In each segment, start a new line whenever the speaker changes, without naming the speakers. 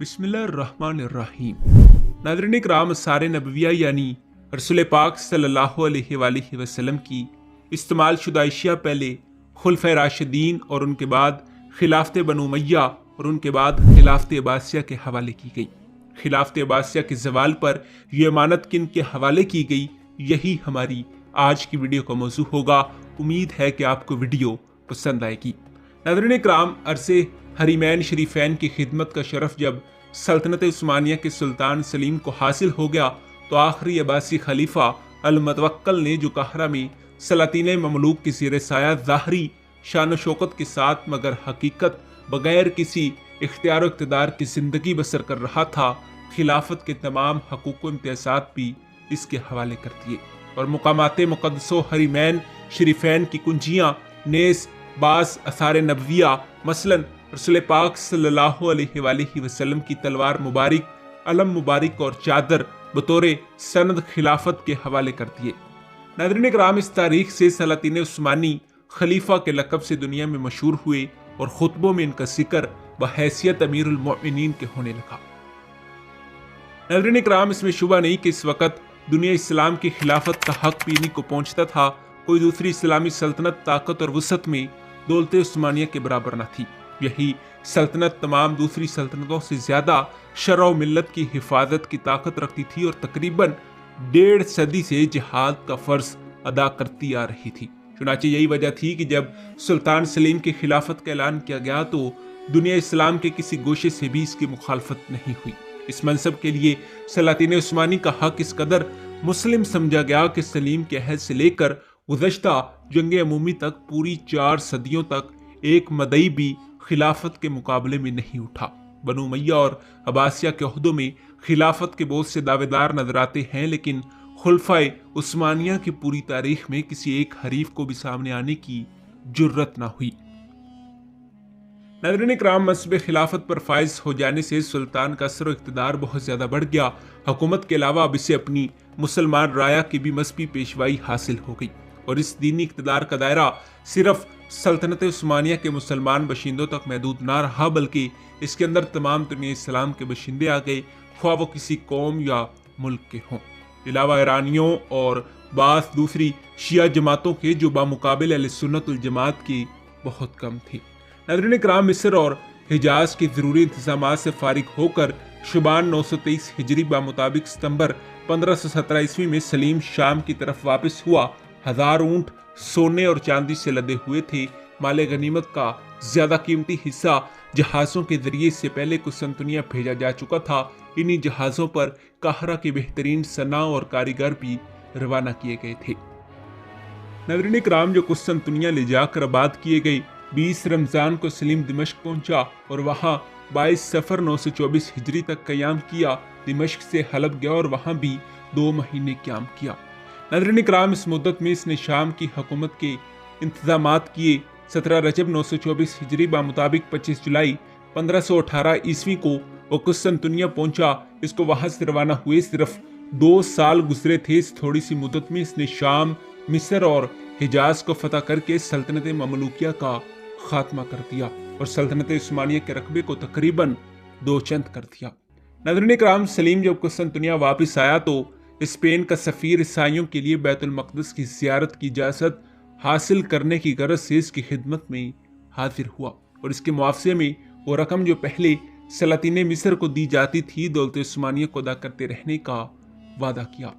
बिस्मिल्लाहिर्रहमानिर्रहीम। नाज़रीन इकराम, सारे नबविया यानी रसूल पाक सल्लल्लाहु अलैहि वसल्लम की इस्तेमाल शुदा अशिया पहले खुलफ़ाए राशिदीन और उनके बाद खिलाफत बनु उमय्या और उनके बाद खिलाफत अब्बासिया के हवाले की गई। खिलाफत अब्बासिया के ज़वाल पर यह अमानत किन के हवाले की गई, यही हमारी आज की वीडियो का मौजू होगा। उम्मीद है कि आपको वीडियो पसंद आएगी। नाज़रीन इकराम, अरसे हरीमैन शरीफैन की खिदमत का शरफ जब सल्तनत उस्मानिया के सुल्तान सलीम को हासिल हो गया तो आखिरी अब्बासी खलीफा अल मुतवक्कल ने जो काहरा में सलातीन ममलूक की ज़ेर साया ज़ाहरी शान शौकत के साथ मगर हकीकत बगैर किसी इख्तियार इक़्तिदार की ज़िंदगी बसर कर रहा था, खिलाफत के तमाम हकूक़ व इम्तियाज़ात भी इसके हवाले कर दिए और मुकामात मुक़द्दसो हरीमैन शरीफैन की कुंजियाँ नेस बास असार नबविया मसलन रसूल पाक सल्लल्लाहु अलैहि वसल्लम की तलवार मुबारक, अलम मुबारक और चादर बतौर सनद खिलाफत के हवाले कर दिए। नाज़रीन इकराम, इस तारीख से सलातीन उस्मानी खलीफा के लक़ब से दुनिया में मशहूर हुए और खुतबों में इनका जिक्र बहैसियत अमीरुल मोमिनीन के होने लगा। नाज़रीन इकराम, इसमें शुबा नहीं कि इस वक़्त दुनिया इस्लाम की खिलाफत का हक भी इन्हीं को पहुँचता था। कोई दूसरी इस्लामी सल्तनत ताकत और वसअत में दौलत उस्मानिया के बराबर न थी। यही सल्तनत तमाम दूसरी सल्तनतों से ज़्यादा शरअ व मिल्लत की हिफाजत की ताकत रखती थी और तकरीबन 1.5 सदी से जिहाद का फ़र्ज अदा करती आ रही थी। चुनांचे यही वजह थी कि जब सुल्तान सलीम की खिलाफत का ऐलान किया गया तो दुनिया इस्लाम के किसी गोशे से भी इसकी मुखालफत नहीं हुई। इस मनसब के लिए सलातीन उस्मानी का हक इस कदर मुस्लिम समझा गया कि सलीम के अहद से लेकर गुज़श्ता जंग अमूमी तक पूरी 4 सदियों तक एक मदई भी खिलाफत के मुकाबले में नहीं उठा। बनु उमय्या और अब्बासिया के ओहदों में खिलाफत के बहुत से दावेदार नजर आते हैं, लेकिन खुलफाए उस्मानिया की पूरी तारीख में किसी एक हरीफ को भी सामने आने की जुर्रत न हुई। नाज़रीन इकराम, मसब खिलाफत पर फायज हो जाने से सुल्तान का असर व इक़्तिदार बहुत ज़्यादा बढ़ गया। हुकूमत के अलावा अब इसे अपनी मुसलमान राया की भी मजहबी पेशवाई हासिल हो गई और इस दीनी इक़्तिदार का दायरा सिर्फ सल्तनत उस्मानिया के मुसलमान बशिंदों तक महदूद ना रहा, बल्कि इसके अंदर तमाम दुनिया इस्लाम के बशिंदे आ गए, ख्वाह वो किसी कौम या मुल्क के हों। अलावा ईरानियों और बास दूसरी शिया जमातों के जो बामुकाबिल अहले सुन्नत वल जमात की बहुत कम थी। नाज़रीन इकराम, मिस्र और हिजाज के ज़रूरी इंतज़ामात से फारिग होकर शुबान 923 हिजरी बामुताबिक सितंबर 1517 ईस्वी में सलीम शाम की तरफ वापस हुआ। 1000 ऊँट सोने और चांदी से लदे हुए थे। माले गनीमत का ज्यादा कीमती हिस्सा जहाज़ों के जरिए इससे पहले कुस्तुनतुनिया भेजा जा चुका था। इन्हीं जहाज़ों पर काहरा के बेहतरीन सना और कारीगर भी रवाना किए गए थे। नाज़रीन इकराम, जो कुस्तुनतुनिया ले जाकर आबाद किए गए, 20 रमज़ान को सलीम दिमश्क पहुंचा और वहां 22 सफ़र 924 हिजरी तक क़याम किया। दिमश्क से हलब गया और वहां भी 2 महीने क़याम किया। नाज़रीन इकराम, इस मुद्दत में इसने शाम की हुकूमत के इंतज़ामात किए। 17 रजब 924 हिजरी बामुताबिक 25 जुलाई 1518 ईस्वी को वो कुस्तुनतुनिया पहुंचा। इसको वहां से रवाना हुए सिर्फ 2 साल गुजरे थे। इस थोड़ी सी मुद्दत में इसने शाम, मिस्र और हिजाज को फतह करके सल्तनत ममलूकिया का खात्मा कर दिया और सल्तनत उस्मानिया के रकबे को तकरीबन 2 चंद कर दिया। नाज़रीन इकराम, सलीम जब कुस्तुनतुनिया वापस आया तो स्पेन का सफ़ीर ईसाइयों के लिए बैतुल मक़दस की ज़ियारत की इजाज़त हासिल करने की गरज से इसकी खिदमत में हाजिर हुआ और इसके मुआवजे में वो रकम जो पहले सलातीन मिस्र को दी जाती थी, दौलत उस्मानिया को अदा करते रहने का वादा किया।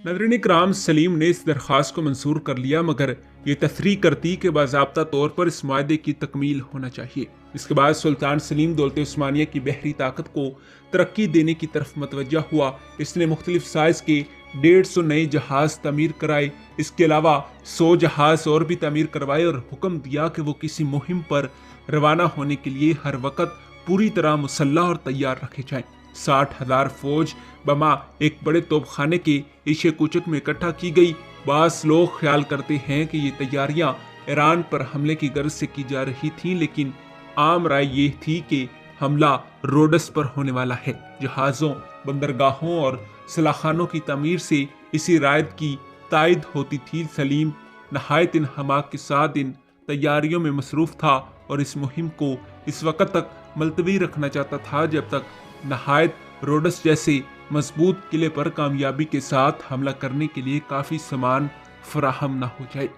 नाज़रीन इकराम, सलीम ने इस दरख्वास्त को मंजूर कर लिया, मगर ये तस्रीह करती कि बाज़ाब्ता तौर पर इस मुआहदे की तकमील होना चाहिए। इसके बाद सुल्तान सलीम दौलत उस्मानिया की बहरी ताकत को तरक्की देने की तरफ मतवज्जा हुआ। इसने मुख्तलिफ साइज़ के 150 नए जहाज़ तमीर कराए। इसके अलावा 100 जहाज़ और भी तमीर करवाए और हुक्म दिया कि वो किसी मुहिम पर रवाना होने के लिए हर वक्त पूरी तरह मुसल्लह और तैयार रखे जाएं। 60,000 फौज बमा एक बड़े तोपखाने के इशे कुचक में इकट्ठा की गई। बास लोग ख्याल करते हैं कि ये तैयारियां ईरान पर हमले की गर्ज से की जा रही थी, लेकिन आम राय ये थी कि हमला रोडस पर होने वाला है। जहाज़ों, बंदरगाहों और सलाखानों की तमीर से इसी राय की तायद होती थी। सलीम नहायत इन हमाक के साथ इन तैयारियों में मसरूफ़ था और इस मुहिम को इस वक्त तक मुलतवी रखना चाहता था जब तक नहायत रोडस जैसे मजबूत किले पर कामयाबी के साथ हमला करने के लिए काफी सामान फराहम न हो जाए।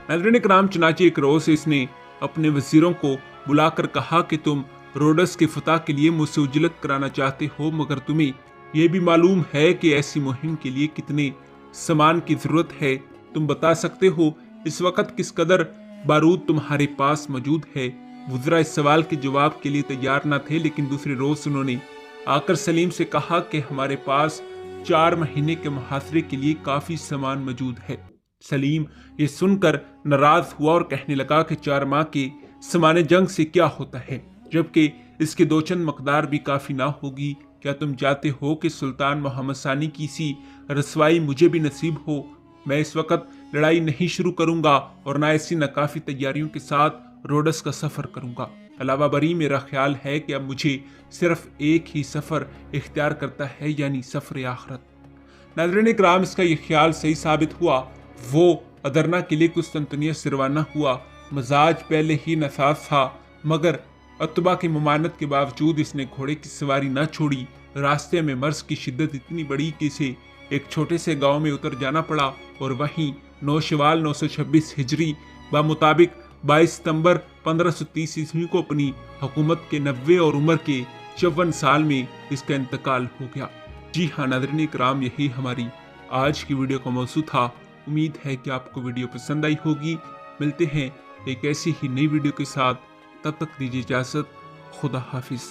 नाज़रीन इकराम, चुनांचे एक रोज इसने अपने वजीरों को बुलाकर कहा कि तुम रोडस के फतह के लिए मुझसे उजलत कराना चाहते हो, मगर तुम्हें यह भी मालूम है कि ऐसी मुहिम के लिए कितने सामान की जरूरत है। तुम बता सकते हो इस वक्त किस कदर बारूद तुम्हारे पास मौजूद है। वज़रा इस सवाल के जवाब के लिए तैयार न थे, लेकिन दूसरे रोज उन्होंने आकर सलीम से कहा कि हमारे पास 4 महीने के मुहासरे के लिए काफी सामान मौजूद है। सलीम ये सुनकर नाराज हुआ और कहने लगा कि 4 माह के सामान जंग से क्या होता है, जबकि इसके 2 चंद मकदार भी काफी ना होगी। क्या तुम चाहते हो कि सुल्तान मोहम्मद सानी की सी रसवाई मुझे भी नसीब हो? मैं इस वक्त लड़ाई नहीं शुरू करूंगा और ना ऐसी नाकाफी तैयारियों के साथ रोडस का सफर करूंगा। अलावा बरी मेरा ख्याल है कि अब मुझे सिर्फ एक ही सफर इख्तियार करता है, यानी सफर आखरत। नाज़रीन इकराम, इसका यह ख्याल सही साबित हुआ। वो अदरना के लिए कुस्तंतनिया से रवाना हुआ। मजाज पहले ही नसाज था, मगर अतबा की ममानत के बावजूद इसने घोड़े की सवारी न छोड़ी। रास्ते में मर्ज की शिद्दत इतनी बड़ी कि इसे एक छोटे से गांव में उतर जाना पड़ा और वहीं 9 शवाल 926 हिजरी मुताबिक 22 सितंबर 1530 ईस्वी को अपनी हुकूमत के 90 और उम्र के 54 साल में इसका इंतकाल हो गया। जी हाँ नाज़रीन इकराम, यही हमारी आज की वीडियो का मौजू था। उम्मीद है कि आपको वीडियो पसंद आई होगी। मिलते हैं एक ऐसी ही नई वीडियो के साथ, तब तक दीजिए इजाज़त। खुदा हाफिज।